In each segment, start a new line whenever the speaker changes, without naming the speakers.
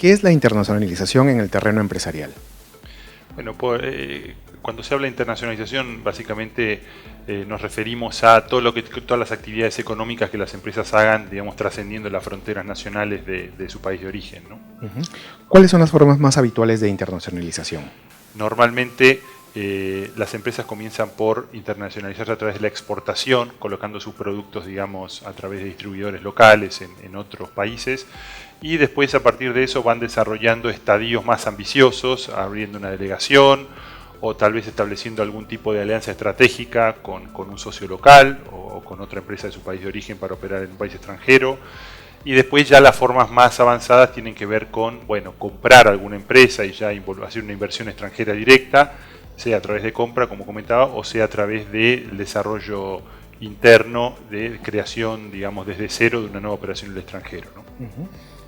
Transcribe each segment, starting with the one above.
¿Qué es la internacionalización en el terreno empresarial?
Bueno, cuando se habla de internacionalización, básicamente nos referimos a todas las actividades económicas que las empresas hagan, digamos, trascendiendo las fronteras nacionales de su país de origen, ¿no?
¿Cuáles son las formas más habituales de internacionalización?
Normalmente las empresas comienzan por internacionalizarse a través de la exportación, colocando sus productos, digamos, a través de distribuidores locales en otros países, y después a partir de eso van desarrollando estadios más ambiciosos, abriendo una delegación o tal vez estableciendo algún tipo de alianza estratégica con un socio local o con otra empresa de su país de origen para operar en un país extranjero. Y después ya las formas más avanzadas tienen que ver con, bueno, comprar alguna empresa y ya hacer una inversión extranjera directa, sea a través de compra, como comentaba, o sea a través del desarrollo interno de creación, digamos, desde cero de una nueva operación en el extranjero, ¿no?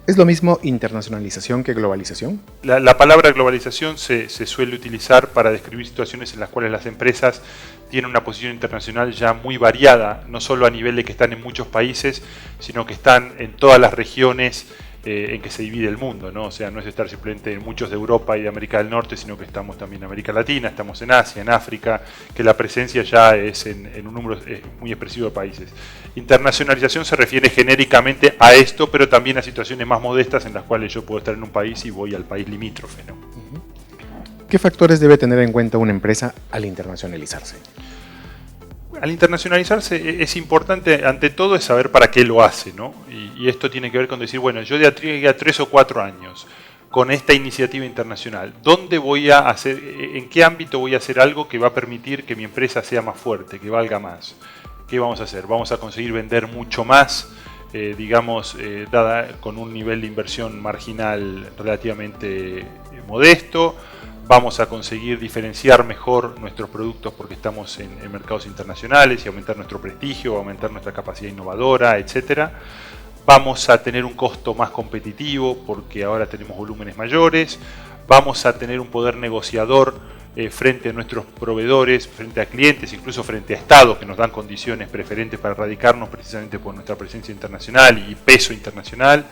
¿Es lo mismo internacionalización que globalización?
La palabra globalización se suele utilizar para describir situaciones en las cuales las empresas tienen una posición internacional ya muy variada, no solo a nivel de que están en muchos países, sino que están en todas las regiones en que se divide el mundo, ¿no? O sea, no es estar simplemente en muchos de Europa y de América del Norte, sino que estamos también en América Latina, estamos en Asia, en África, que la presencia ya es en un número muy expresivo de países. Internacionalización se refiere genéricamente a esto, pero también a situaciones más modestas en las cuales yo puedo estar en un país y voy al país limítrofe, ¿no?
¿Qué factores debe tener en cuenta una empresa al internacionalizarse?
Al internacionalizarse es importante, ante todo, es saber para qué lo hace, ¿no? Y esto tiene que ver con decir, bueno, yo de aquí a 3 o 4 años, con esta iniciativa internacional, ¿dónde voy a hacer, en qué ámbito voy a hacer algo que va a permitir que mi empresa sea más fuerte, que valga más? ¿Qué vamos a hacer? Vamos a conseguir vender mucho más, digamos, con un nivel de inversión marginal relativamente modesto. Vamos a conseguir diferenciar mejor nuestros productos porque estamos en mercados internacionales y aumentar nuestro prestigio, aumentar nuestra capacidad innovadora, etcétera. Vamos a tener un costo más competitivo porque ahora tenemos volúmenes mayores. Vamos a tener un poder negociador frente a nuestros proveedores, frente a clientes, incluso frente a estados que nos dan condiciones preferentes para radicarnos precisamente por nuestra presencia internacional y peso internacional.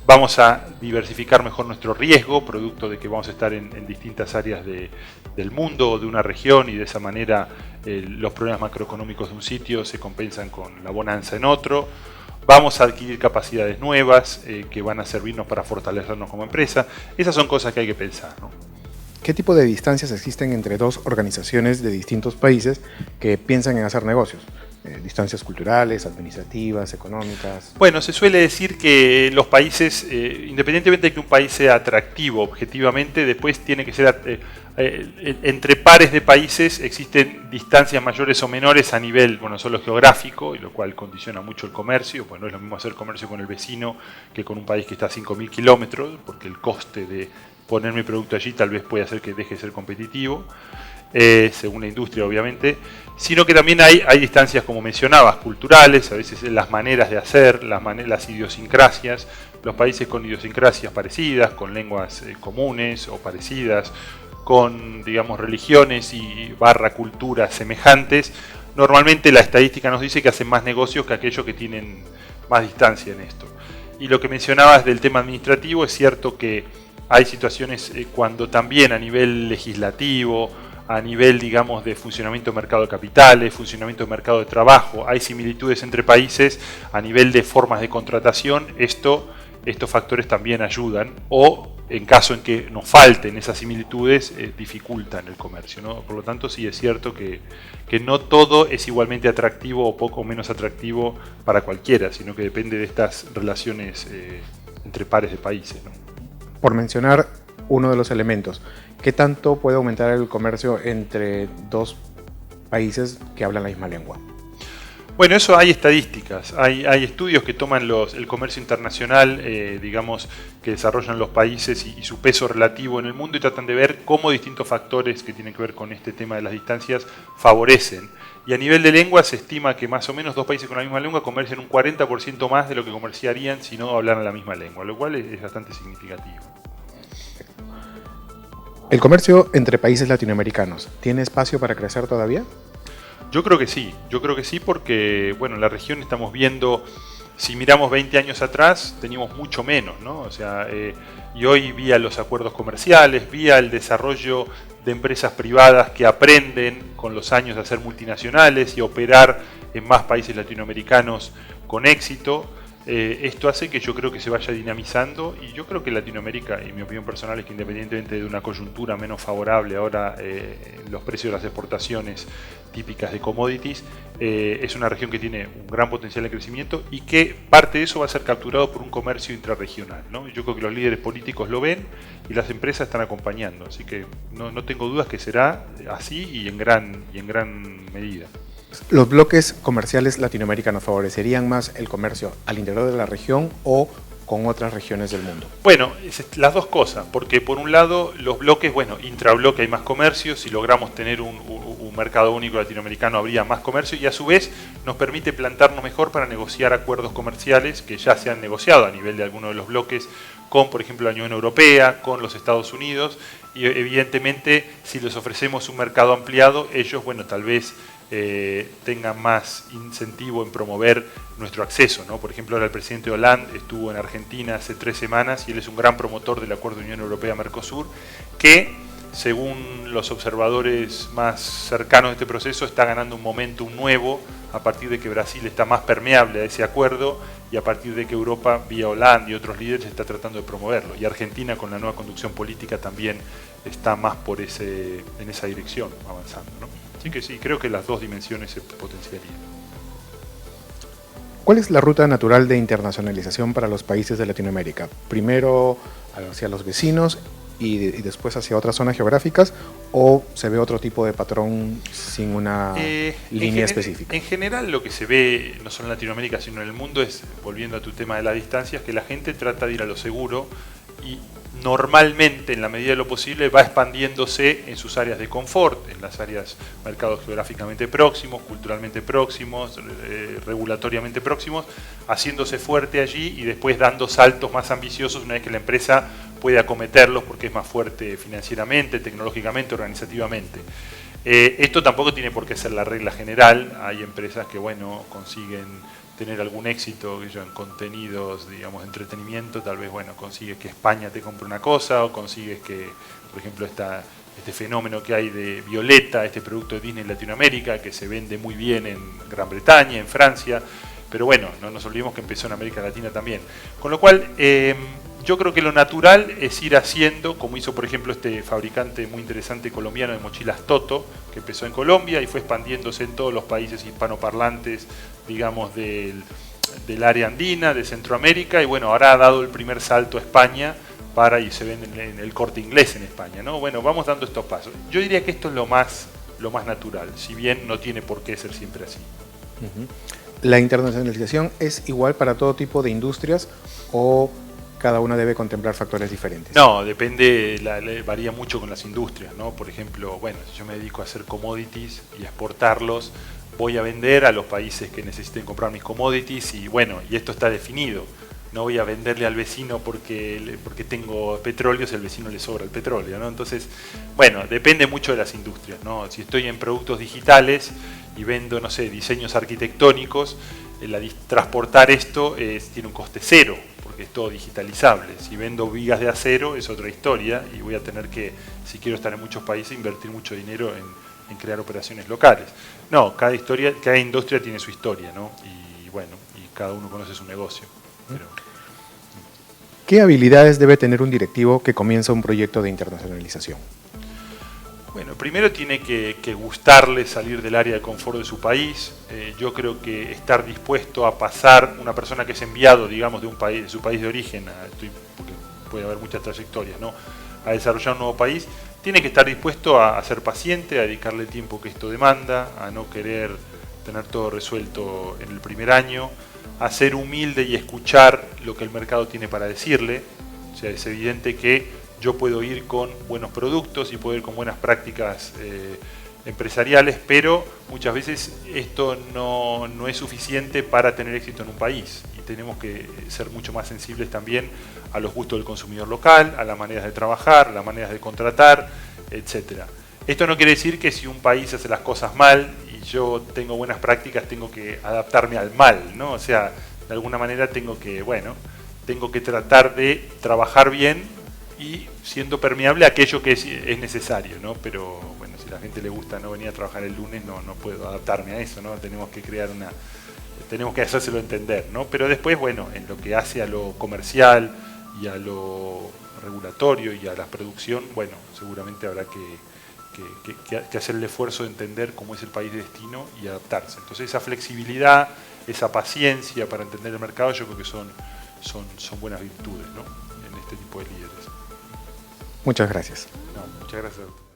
Vamos a diversificar mejor nuestro riesgo, producto de que vamos a estar en distintas áreas del mundo o de una región, y de esa manera los problemas macroeconómicos de un sitio se compensan con la bonanza en otro. Vamos a adquirir capacidades nuevas que van a servirnos para fortalecernos como empresa. Esas son cosas que hay que pensar, ¿no?
¿Qué tipo de distancias existen entre dos organizaciones de distintos países que piensan en hacer negocios? Distancias culturales, administrativas, económicas.
Bueno, se suele decir que los países, independientemente de que un país sea atractivo objetivamente, después tiene que ser, entre pares de países existen distancias mayores o menores a nivel, bueno, solo geográfico, y lo cual condiciona mucho el comercio. Pues no es lo mismo hacer comercio con el vecino que con un país que está a 5.000 kilómetros, porque el coste de poner mi producto allí tal vez puede hacer que deje de ser competitivo. Según la industria, obviamente, sino que también hay distancias, como mencionabas, culturales, a veces las maneras de hacer, las idiosincrasias, los países con idiosincrasias parecidas, con lenguas comunes o parecidas, con, digamos, religiones y culturas semejantes. Normalmente la estadística nos dice que hacen más negocios que aquellos que tienen más distancia en esto. Y lo que mencionabas del tema administrativo, es cierto que hay situaciones cuando también a nivel legislativo, a nivel, digamos, de funcionamiento de mercado de capitales, funcionamiento de mercado de trabajo, hay similitudes entre países a nivel de formas de contratación. Estos factores también ayudan, o en caso en que nos falten esas similitudes, dificultan el comercio, ¿no? Por lo tanto, sí es cierto que no todo es igualmente atractivo o poco menos atractivo para cualquiera, sino que depende de estas relaciones entre pares de países, ¿no?
Por mencionar uno de los elementos, ¿qué tanto puede aumentar el comercio entre dos países que hablan la misma lengua?
Bueno, eso hay estadísticas, hay estudios que toman el comercio internacional, digamos, que desarrollan los países y su peso relativo en el mundo, y tratan de ver cómo distintos factores que tienen que ver con este tema de las distancias favorecen. Y a nivel de lengua se estima que más o menos dos países con la misma lengua comercian un 40% más de lo que comerciarían si no hablaran la misma lengua, lo cual es bastante significativo.
¿El comercio entre países latinoamericanos tiene espacio para crecer todavía?
Yo creo que sí porque, bueno, en la región estamos viendo Si miramos 20 años atrás, teníamos mucho menos, ¿no? O sea, y hoy vía los acuerdos comerciales, vía el desarrollo de empresas privadas que aprenden con los años a ser multinacionales y operar en más países latinoamericanos con éxito, esto hace que yo creo que se vaya dinamizando, y yo creo que Latinoamérica, y mi opinión personal es que independientemente de una coyuntura menos favorable ahora en los precios de las exportaciones típicas de commodities, es una región que tiene un gran potencial de crecimiento y que parte de eso va a ser capturado por un comercio intrarregional, ¿no? Yo creo que los líderes políticos lo ven y las empresas están acompañando, así que no tengo dudas que será así y en gran medida.
¿Los bloques comerciales latinoamericanos favorecerían más el comercio al interior de la región o con otras regiones del mundo?
Bueno, las dos cosas, porque por un lado los bloques, bueno, intrabloque hay más comercio, si logramos tener un mercado único latinoamericano habría más comercio, y a su vez nos permite plantarnos mejor para negociar acuerdos comerciales que ya se han negociado a nivel de algunos de los bloques con, por ejemplo, la Unión Europea, con los Estados Unidos, y evidentemente si les ofrecemos un mercado ampliado, ellos, bueno, tal vez tengan más incentivo en promover nuestro acceso, ¿no? Por ejemplo, ahora el presidente Hollande estuvo en Argentina hace 3 semanas y él es un gran promotor del acuerdo de Unión Europea-Mercosur, que, según los observadores más cercanos de este proceso, está ganando un momentum nuevo a partir de que Brasil está más permeable a ese acuerdo y a partir de que Europa, vía Hollande y otros líderes, está tratando de promoverlo. Y Argentina, con la nueva conducción política, también está más en esa dirección, avanzando, ¿no? Así que sí, creo que las dos dimensiones se potenciarían.
¿Cuál es la ruta natural de internacionalización para los países de Latinoamérica? ¿Primero hacia los vecinos y después hacia otras zonas geográficas, o se ve otro tipo de patrón sin una línea específica?
En general lo que se ve, no solo en Latinoamérica sino en el mundo, es, volviendo a tu tema de las distancias, que la gente trata de ir a lo seguro y normalmente, en la medida de lo posible, va expandiéndose en sus áreas de confort, en las áreas, mercados geográficamente próximos, culturalmente próximos, regulatoriamente próximos, haciéndose fuerte allí y después dando saltos más ambiciosos una vez que la empresa puede acometerlos porque es más fuerte financieramente, tecnológicamente, organizativamente. Esto tampoco tiene por qué ser la regla general. Hay empresas que, bueno, consiguen tener algún éxito en contenidos, digamos, de entretenimiento, tal vez, bueno, consigues que España te compre una cosa, o consigues que, por ejemplo, este fenómeno que hay de Violeta, este producto de Disney en Latinoamérica, que se vende muy bien en Gran Bretaña, en Francia, pero bueno, no nos olvidemos que empezó en América Latina también. Con lo cual, yo creo que lo natural es ir haciendo, como hizo, por ejemplo, este fabricante muy interesante colombiano de mochilas Toto, que empezó en Colombia y fue expandiéndose en todos los países hispanoparlantes, digamos, del área andina, de Centroamérica, y bueno, ahora ha dado el primer salto a España y se vende en el Corte Inglés en España, ¿no? Bueno, vamos dando estos pasos. Yo diría que esto es lo más natural, si bien no tiene por qué ser siempre así.
¿La internacionalización es igual para todo tipo de industrias o cada una debe contemplar factores diferentes?
No, depende, varía mucho con las industrias, ¿no? Por ejemplo, bueno, si yo me dedico a hacer commodities y a exportarlos, voy a vender a los países que necesiten comprar mis commodities y bueno, y esto está definido. No voy a venderle al vecino porque tengo petróleo si al vecino le sobra el petróleo, ¿no? Entonces, bueno, depende mucho de las industrias, ¿no? Si estoy en productos digitales y vendo, no sé, diseños arquitectónicos, transportar esto tiene un coste cero, porque es todo digitalizable. Si vendo vigas de acero es otra historia y voy a tener que, si quiero estar en muchos países, invertir mucho dinero en crear operaciones locales. No, cada industria tiene su historia, ¿no? Y bueno, y cada uno conoce su negocio. Pero...
¿Qué habilidades debe tener un directivo que comienza un proyecto de internacionalización?
Bueno, primero tiene que gustarle salir del área de confort de su país. Yo creo que estar dispuesto a pasar, una persona que es enviado, digamos, de su país de origen, porque puede haber muchas trayectorias, ¿no?, a desarrollar un nuevo país, tiene que estar dispuesto a ser paciente, a dedicarle el tiempo que esto demanda, a no querer tener todo resuelto en el primer año, a ser humilde y escuchar lo que el mercado tiene para decirle. O sea, es evidente que yo puedo ir con buenos productos y puedo ir con buenas prácticas empresariales, pero muchas veces esto no es suficiente para tener éxito en un país y tenemos que ser mucho más sensibles también a los gustos del consumidor local, a las maneras de trabajar, a las maneras de contratar, etc. Esto no quiere decir que si un país hace las cosas mal y yo tengo buenas prácticas tengo que adaptarme al mal, ¿no? O sea, de alguna manera tengo que tratar de trabajar bien y siendo permeable a aquello que es necesario, ¿no? Pero bueno, si a la gente le gusta no venir a trabajar el lunes, no puedo adaptarme a eso, ¿no? Tenemos que hacérselo entender, ¿no? Pero después, bueno, en lo que hace a lo comercial y a lo regulatorio y a la producción, bueno, seguramente habrá que hacer el esfuerzo de entender cómo es el país de destino y adaptarse. Entonces esa flexibilidad, esa paciencia para entender el mercado, yo creo que son buenas virtudes, ¿no? En este tipo de líderes.
Muchas gracias.
No, muchas gracias.